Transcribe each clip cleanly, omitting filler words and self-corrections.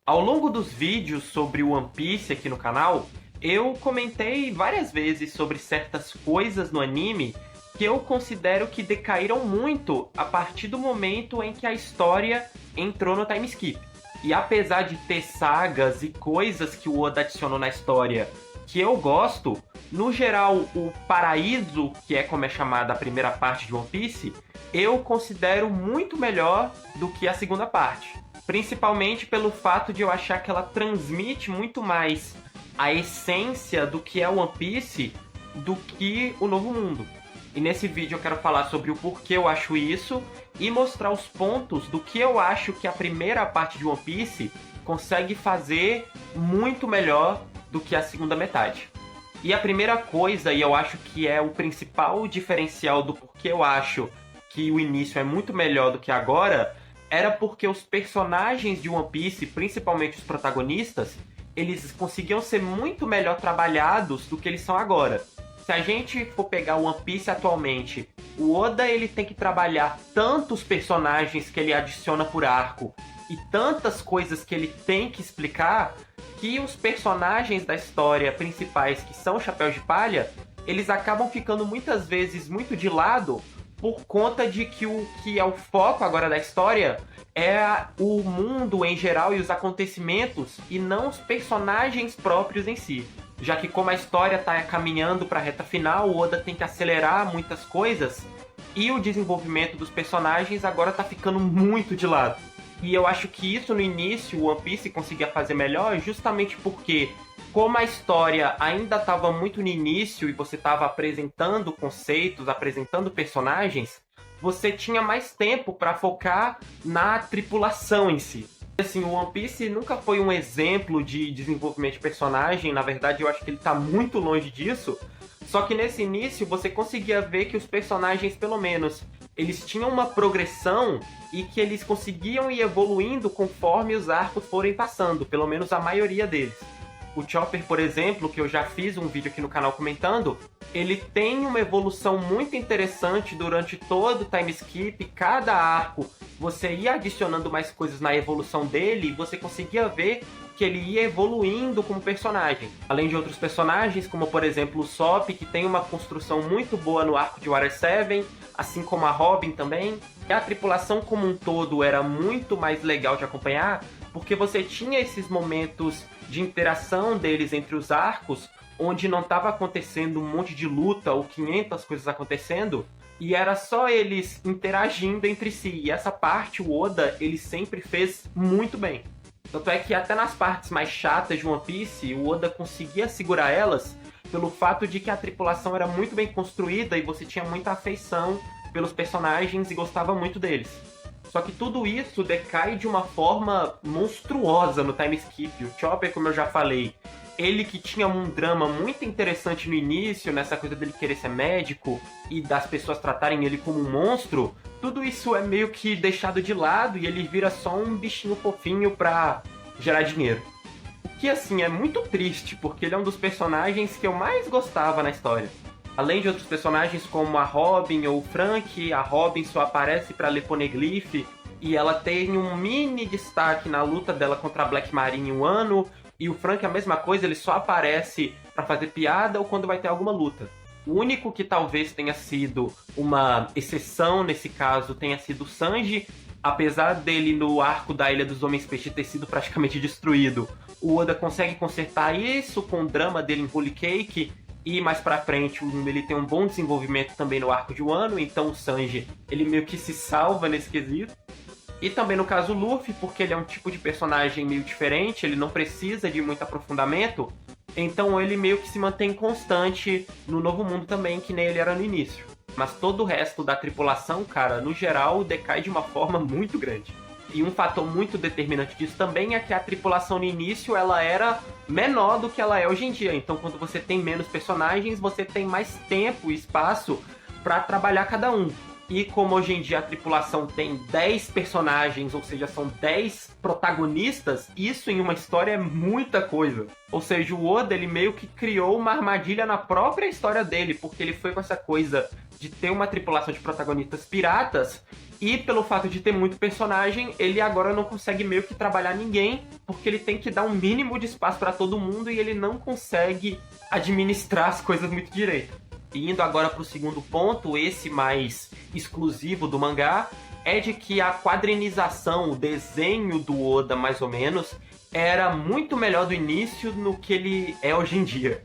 Ao longo dos vídeos sobre o One Piece aqui no canal, eu comentei várias vezes sobre certas coisas no anime que eu considero que decaíram muito a partir do momento em que a história entrou no time skip. E apesar de ter sagas e coisas que o Oda adicionou na história que eu gosto, no geral o Paraíso, que é como é chamada a primeira parte de One Piece, eu considero muito melhor do que a segunda parte. Principalmente pelo fato de eu achar que ela transmite muito mais a essência do que é One Piece do que o Novo Mundo. E nesse vídeo eu quero falar sobre o porquê eu acho isso e mostrar os pontos do que eu acho que a primeira parte de One Piece consegue fazer muito melhor do que a segunda metade. E a primeira coisa, e eu acho que é o principal diferencial do porquê eu acho que o início é muito melhor do que agora, era porque os personagens de One Piece, principalmente os protagonistas, eles conseguiam ser muito melhor trabalhados do que eles são agora. Se a gente for pegar o One Piece atualmente, o Oda ele tem que trabalhar tantos personagens que ele adiciona por arco e tantas coisas que ele tem que explicar, que os personagens da história principais, que são Chapéus de Palha, eles acabam ficando muitas vezes muito de lado por conta de que o que é o foco agora da história é o mundo em geral e os acontecimentos e não os personagens próprios em si. Já que como a história está caminhando para a reta final, o Oda tem que acelerar muitas coisas e o desenvolvimento dos personagens agora está ficando muito de lado. E eu acho que isso no início o One Piece conseguia fazer melhor justamente porque como a história ainda estava muito no início e você estava apresentando conceitos, apresentando personagens, você tinha mais tempo para focar na tripulação em si. Assim, o One Piece nunca foi um exemplo de desenvolvimento de personagem, na verdade eu acho que ele está muito longe disso, só que nesse início você conseguia ver que os personagens, pelo menos, eles tinham uma progressão e que eles conseguiam ir evoluindo conforme os arcos forem passando, pelo menos a maioria deles. O Chopper, por exemplo, que eu já fiz um vídeo aqui no canal comentando, ele tem uma evolução muito interessante durante todo o time skip. Cada arco você ia adicionando mais coisas na evolução dele e você conseguia ver que ele ia evoluindo como personagem. Além de outros personagens, como por exemplo o Sop, que tem uma construção muito boa no arco de Water 7, assim como a Robin também. E a tripulação como um todo era muito mais legal de acompanhar, porque você tinha esses momentos de interação deles entre os arcos, onde não estava acontecendo um monte de luta ou 500 coisas acontecendo, e era só eles interagindo entre si. E essa parte o Oda ele sempre fez muito bem. Tanto é que até nas partes mais chatas de One Piece, o Oda conseguia segurar elas pelo fato de que a tripulação era muito bem construída e você tinha muita afeição pelos personagens e gostava muito deles. Só que tudo isso decai de uma forma monstruosa no time skip. O Chopper, como eu já falei, ele que tinha um drama muito interessante no início, nessa coisa dele querer ser médico e das pessoas tratarem ele como um monstro, tudo isso é meio que deixado de lado e ele vira só um bichinho fofinho pra gerar dinheiro. O que, assim, é muito triste, porque ele é um dos personagens que eu mais gostava na história. Além de outros personagens como a Robin ou o Frank, a Robin só aparece para ler Poneglyph e ela tem um mini destaque na luta dela contra a Black Maria em um ano, e o Frank a mesma coisa, ele só aparece para fazer piada ou quando vai ter alguma luta. O único que talvez tenha sido uma exceção nesse caso tenha sido o Sanji, apesar dele no arco da Ilha dos Homens Peixe ter sido praticamente destruído. O Oda consegue consertar isso com o drama dele em Holy Cake. E mais pra frente, ele tem um bom desenvolvimento também no arco de Wano, então o Sanji, ele meio que se salva nesse quesito. E também no caso o Luffy, porque ele é um tipo de personagem meio diferente, ele não precisa de muito aprofundamento, então ele meio que se mantém constante no Novo Mundo também, que nem ele era no início. Mas todo o resto da tripulação, cara, no geral, decai de uma forma muito grande. E um fator muito determinante disso também é que a tripulação no início ela era menor do que ela é hoje em dia. Então, quando você tem menos personagens, você tem mais tempo e espaço para trabalhar cada um. E como hoje em dia a tripulação tem 10 personagens, ou seja, são 10 protagonistas, isso em uma história é muita coisa. Ou seja, o Oda, ele meio que criou uma armadilha na própria história dele, porque ele foi com essa coisa de ter uma tripulação de protagonistas piratas, e pelo fato de ter muito personagem, ele agora não consegue meio que trabalhar ninguém, porque ele tem que dar um mínimo de espaço para todo mundo e ele não consegue administrar as coisas muito direito. E indo agora para o segundo ponto, esse mais exclusivo do mangá, é de que a quadrinização, o desenho do Oda, mais ou menos, era muito melhor do início no que ele é hoje em dia.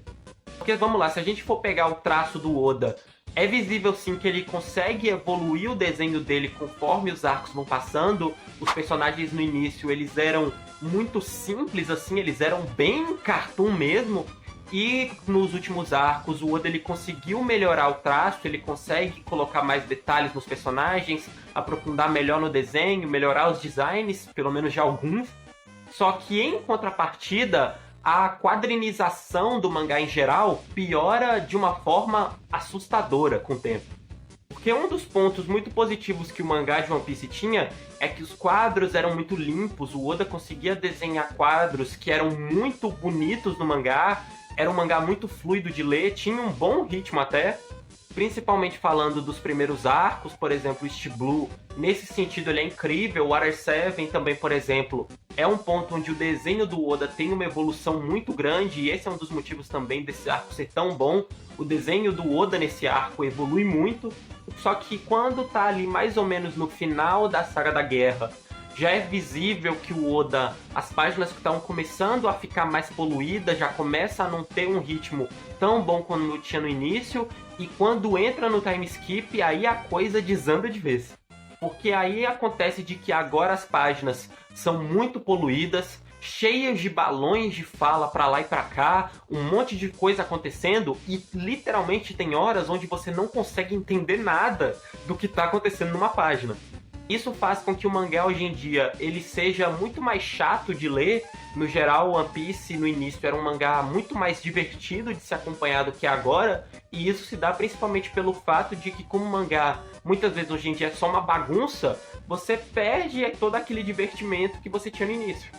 Porque, vamos lá, se a gente for pegar o traço do Oda, é visível sim que ele consegue evoluir o desenho dele conforme os arcos vão passando. Os personagens no início, eles eram muito simples, assim, eles eram bem cartoon mesmo. E nos últimos arcos, o Oda ele conseguiu melhorar o traço, ele consegue colocar mais detalhes nos personagens, aprofundar melhor no desenho, melhorar os designs, pelo menos de alguns. Só que em contrapartida, a quadrinização do mangá em geral piora de uma forma assustadora com o tempo. Porque um dos pontos muito positivos que o mangá de One Piece tinha é que os quadros eram muito limpos, o Oda conseguia desenhar quadros que eram muito bonitos no mangá. Era um mangá muito fluido de ler, tinha um bom ritmo até, principalmente falando dos primeiros arcos, por exemplo, East Blue. Nesse sentido ele é incrível, Water 7 também, por exemplo, é um ponto onde o desenho do Oda tem uma evolução muito grande, e esse é um dos motivos também desse arco ser tão bom. O desenho do Oda nesse arco evolui muito, só que quando tá ali mais ou menos no final da Saga da Guerra, já é visível que o Oda, as páginas que estão começando a ficar mais poluídas, já começa a não ter um ritmo tão bom quanto tinha no início, e quando entra no time skip, aí a coisa desanda de vez. Porque aí acontece de que agora as páginas são muito poluídas, cheias de balões de fala pra lá e pra cá, um monte de coisa acontecendo, e literalmente tem horas onde você não consegue entender nada do que tá acontecendo numa página. Isso faz com que o mangá hoje em dia ele seja muito mais chato de ler. No geral, One Piece no início era um mangá muito mais divertido de se acompanhar do que agora, e isso se dá principalmente pelo fato de que, como o mangá muitas vezes hoje em dia é só uma bagunça, você perde todo aquele divertimento que você tinha no início.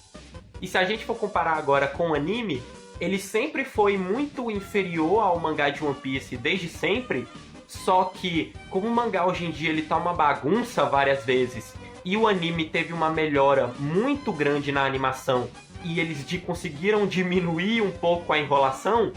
E se a gente for comparar agora com o anime, ele sempre foi muito inferior ao mangá de One Piece desde sempre. Só que, como o mangá hoje em dia ele tá uma bagunça várias vezes, e o anime teve uma melhora muito grande na animação, e eles conseguiram diminuir um pouco a enrolação,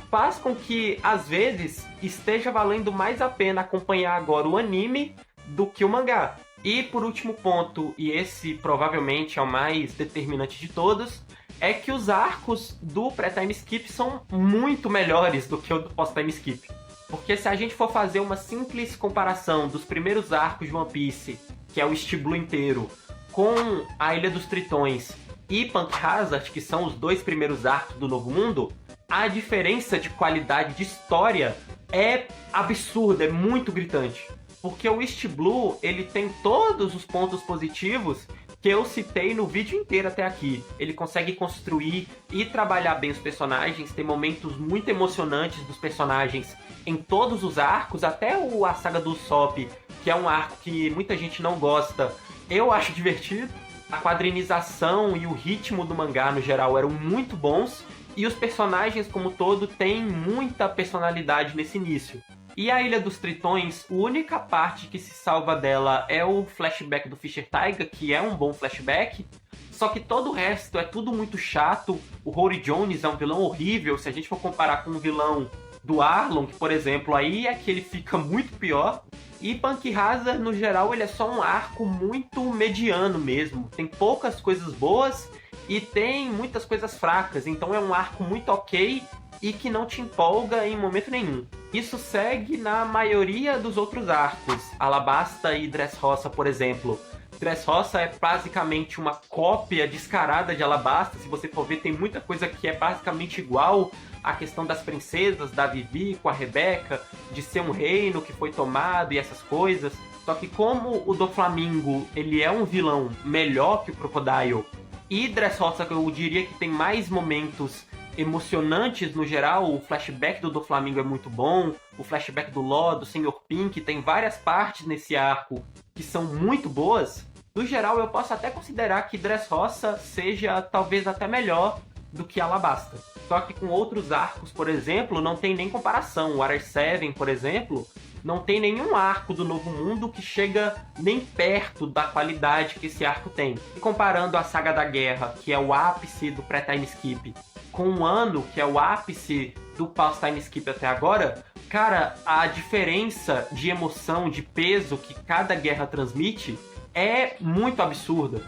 faz com que, às vezes, esteja valendo mais a pena acompanhar agora o anime do que o mangá. E por último ponto, e esse provavelmente é o mais determinante de todos, é que os arcos do pré-time skip são muito melhores do que o do pós-time skip. Porque se a gente for fazer uma simples comparação dos primeiros arcos de One Piece, que é o East Blue inteiro, com a Ilha dos Tritões e Punk Hazard, que são os dois primeiros arcos do Novo Mundo, a diferença de qualidade de história é absurda, é muito gritante. Porque o East Blue, ele tem todos os pontos positivos que eu citei no vídeo inteiro até aqui. Ele consegue construir e trabalhar bem os personagens, tem momentos muito emocionantes dos personagens em todos os arcos, até a saga do Usopp, que é um arco que muita gente não gosta, eu acho divertido. A quadrinização e o ritmo do mangá, no geral, eram muito bons, e os personagens como todo têm muita personalidade nesse início. E a Ilha dos Tritões, a única parte que se salva dela é o flashback do Fisher Tiger, que é um bom flashback, só que todo o resto é tudo muito chato. O Rory Jones é um vilão horrível, se a gente for comparar com o vilão do Arlong, por exemplo, aí é que ele fica muito pior. E Punk Hazard, no geral, ele é só um arco muito mediano mesmo. Tem poucas coisas boas e tem muitas coisas fracas, então é um arco muito ok e que não te empolga em momento nenhum. Isso segue na maioria dos outros arcos. Alabasta e Dressrosa, por exemplo. Dressrosa é basicamente uma cópia descarada de Alabasta. Se você for ver, tem muita coisa que é basicamente igual. A questão das princesas, da Vivi com a Rebeca, de ser um reino que foi tomado e essas coisas. Só que como o Doflamingo, ele é um vilão melhor que o Crocodile, e Dressrosa, eu diria que tem mais momentos emocionantes no geral. O flashback do Doflamingo é muito bom, o flashback do Law, do Sr. Pink, tem várias partes nesse arco que são muito boas. No geral, eu posso até considerar que Dressrosa seja talvez até melhor do que Alabasta. Só que com outros arcos, por exemplo, não tem nem comparação. O Water 7, por exemplo, não tem nenhum arco do Novo Mundo que chega nem perto da qualidade que esse arco tem. E comparando a Saga da Guerra, que é o ápice do pré-time skip, com o Ano, que é o ápice do pós-time skip até agora, cara, a diferença de emoção, de peso que cada guerra transmite é muito absurda.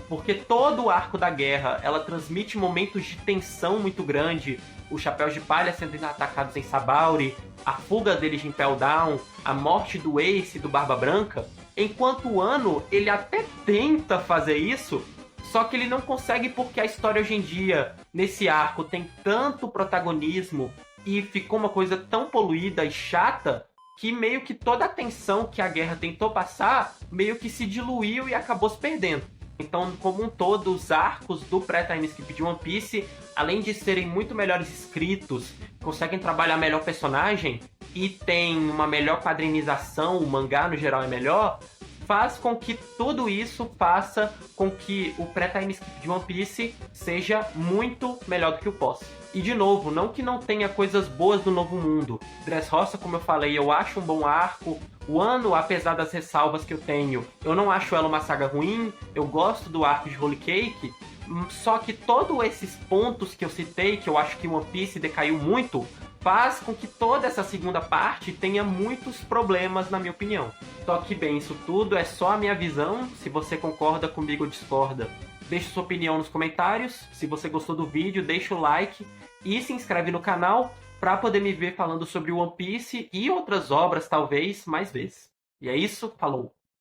Porque todo o arco da guerra, ela transmite momentos de tensão muito grande. Os Chapéus de Palha sendo atacados em Sabauri, a fuga deles de Impel Down, a morte do Ace e do Barba Branca. Enquanto o Ano, ele até tenta fazer isso, só que ele não consegue porque a história hoje em dia, nesse arco, tem tanto protagonismo e ficou uma coisa tão poluída e chata que meio que toda a tensão que a guerra tentou passar, meio que se diluiu e acabou se perdendo. Então, como um todo, os arcos do pré-time skip de One Piece, além de serem muito melhores escritos, conseguem trabalhar melhor personagem e tem uma melhor quadrinização, o mangá no geral é melhor, faz com que tudo isso faça com que o pré-time skip de One Piece seja muito melhor do que o pós. E de novo, não que não tenha coisas boas do Novo Mundo. Dressrosa, como eu falei, eu acho um bom arco. O Ano, apesar das ressalvas que eu tenho, eu não acho ela uma saga ruim. Eu gosto do arco de Holy Cake. Só que todos esses pontos que eu citei, que eu acho que One Piece decaiu muito, faz com que toda essa segunda parte tenha muitos problemas, na minha opinião. Só que, bem, isso tudo é só a minha visão. Se você concorda comigo ou discorda, deixe sua opinião nos comentários. Se você gostou do vídeo, deixa o like e se inscreve no canal para poder me ver falando sobre One Piece e outras obras, talvez, mais vezes. E é isso, falou!